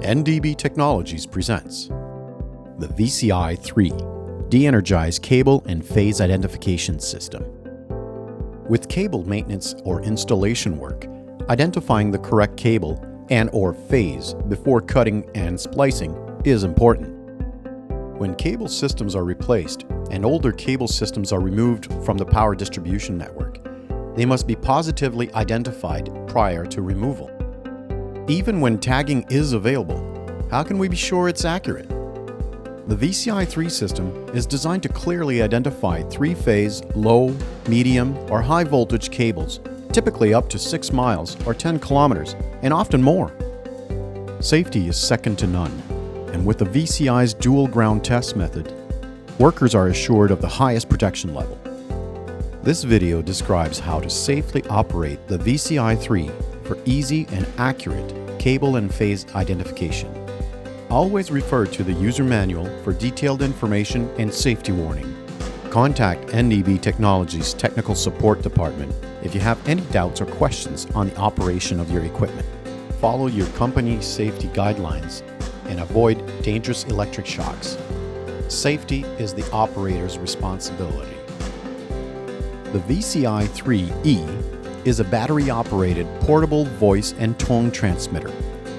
NDB Technologies presents the VCi-3 de-energized cable and phase identification system. With cable maintenance or installation work, identifying the correct cable and/or phase before cutting and splicing is important. When cable systems are replaced and older cable systems are removed from the power distribution network, they must be positively identified prior to removal. Even when tagging is available, how can we be sure it's accurate? The VCi-3 system is designed to clearly identify three-phase, low, medium, or high voltage cables, typically up to 6 miles or 10 kilometers, and often more. Safety is second to none, and with the VCi's dual ground test method, workers are assured of the highest protection level. This video describes how to safely operate the VCi-3 for easy and accurate cable and phase identification. Always refer to the user manual for detailed information and safety warning. Contact NDB Technologies Technical Support Department if you have any doubts or questions on the operation of your equipment. Follow your company safety guidelines and avoid dangerous electric shocks. Safety is the operator's responsibility. The VCi-3E is a battery-operated portable voice and tone transmitter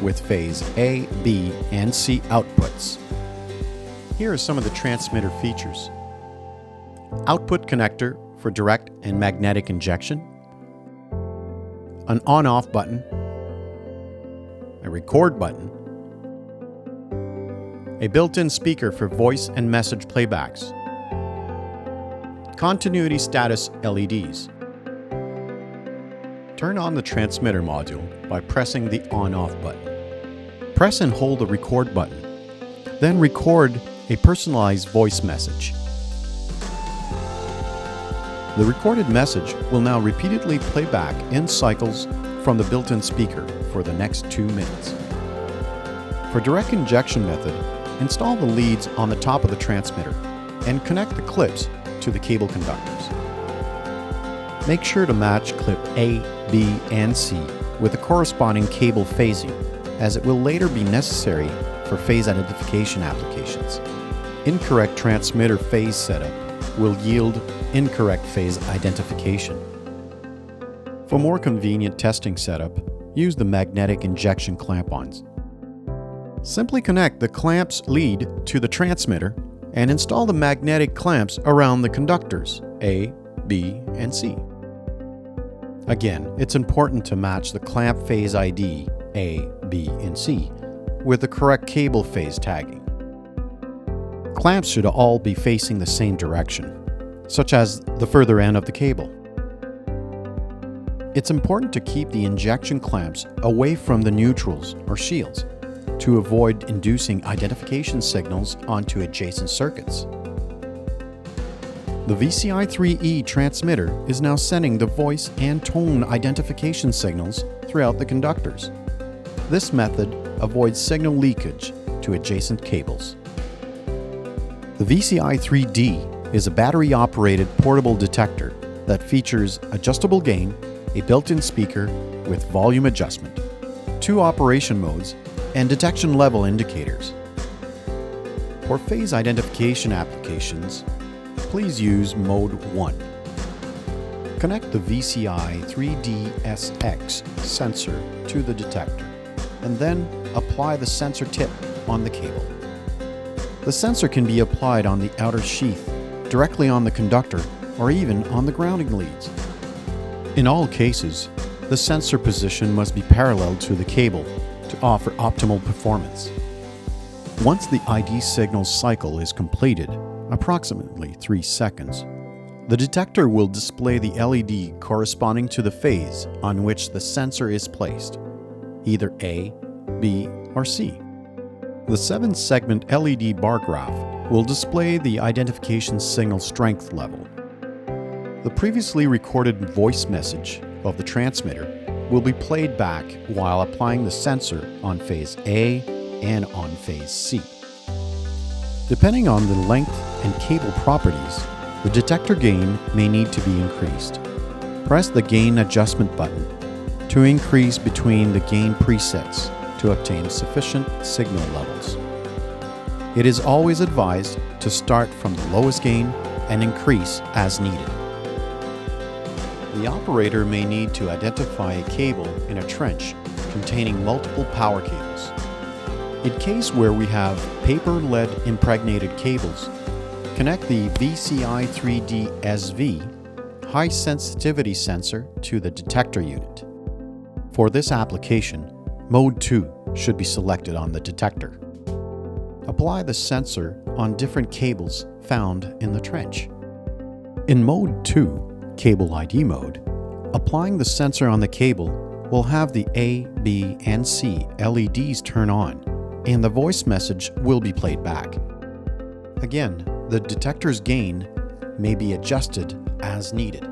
with phase A, B, and C outputs. Here are some of the transmitter features. Output connector for direct and magnetic injection, an on-off button, a record button, a built-in speaker for voice and message playbacks, continuity status LEDs. Turn on the transmitter module by pressing the on-off button. Press and hold the record button, then record a personalized voice message. The recorded message will now repeatedly play back in cycles from the built-in speaker for the next 2 minutes. For direct injection method, install the leads on the top of the transmitter and connect the clips to the cable conductors. Make sure to match clip A, B, and C with the corresponding cable phasing, as it will later be necessary for phase identification applications. Incorrect transmitter phase setup will yield incorrect phase identification. For more convenient testing setup, use the magnetic injection clamp-ons. Simply connect the clamps lead to the transmitter and install the magnetic clamps around the conductors A, B, and C. Again, it's important to match the clamp phase ID A, B, and C with the correct cable phase tagging. Clamps should all be facing the same direction, such as the further end of the cable. It's important to keep the injection clamps away from the neutrals or shields to avoid inducing identification signals onto adjacent circuits. The VCi-3E transmitter is now sending the voice and tone identification signals throughout the conductors. This method avoids signal leakage to adjacent cables. The VCi-3D is a battery-operated portable detector that features adjustable gain, a built-in speaker with volume adjustment, 2 operation modes, and detection level indicators. For phase identification applications, please use Mode 1. Connect the VCi-3DSX sensor to the detector, and then apply the sensor tip on the cable. The sensor can be applied on the outer sheath, directly on the conductor, or even on the grounding leads. In all cases, the sensor position must be parallel to the cable to offer optimal performance. Once the ID signal cycle is completed, approximately 3 seconds, the detector will display the LED corresponding to the phase on which the sensor is placed, either A, B, or C. The 7-segment LED bar graph will display the identification signal strength level. The previously recorded voice message of the transmitter will be played back while applying the sensor on phase A and on phase C. Depending on the length and cable properties, the detector gain may need to be increased. Press the gain adjustment button to increase between the gain presets to obtain sufficient signal levels. It is always advised to start from the lowest gain and increase as needed. The operator may need to identify a cable in a trench containing multiple power cables. In case where we have paper-lead impregnated cables, connect the VCi-3D SV high sensitivity sensor to the detector unit. For this application, Mode 2 should be selected on the detector. Apply the sensor on different cables found in the trench. In Mode 2, Cable ID mode, applying the sensor on the cable will have the A, B, and C LEDs turn on, and the voice message will be played back. Again, the detector's gain may be adjusted as needed.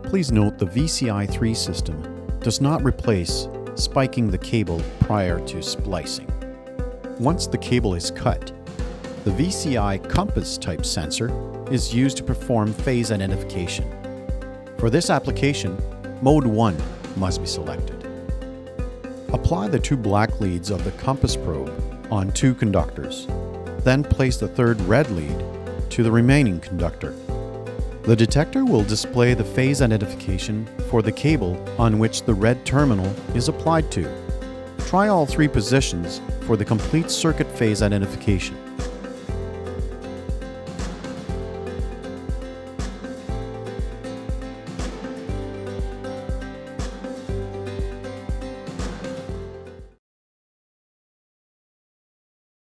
Please note the VCi-3 system does not replace spiking the cable prior to splicing. Once the cable is cut, the VCi compass type sensor is used to perform phase identification. For this application, Mode 1 must be selected. Apply the 2 black leads of the compass probe on 2 conductors. Then place the third red lead to the remaining conductor. The detector will display the phase identification for the cable on which the red terminal is applied to. Try all 3 positions for the complete circuit phase identification.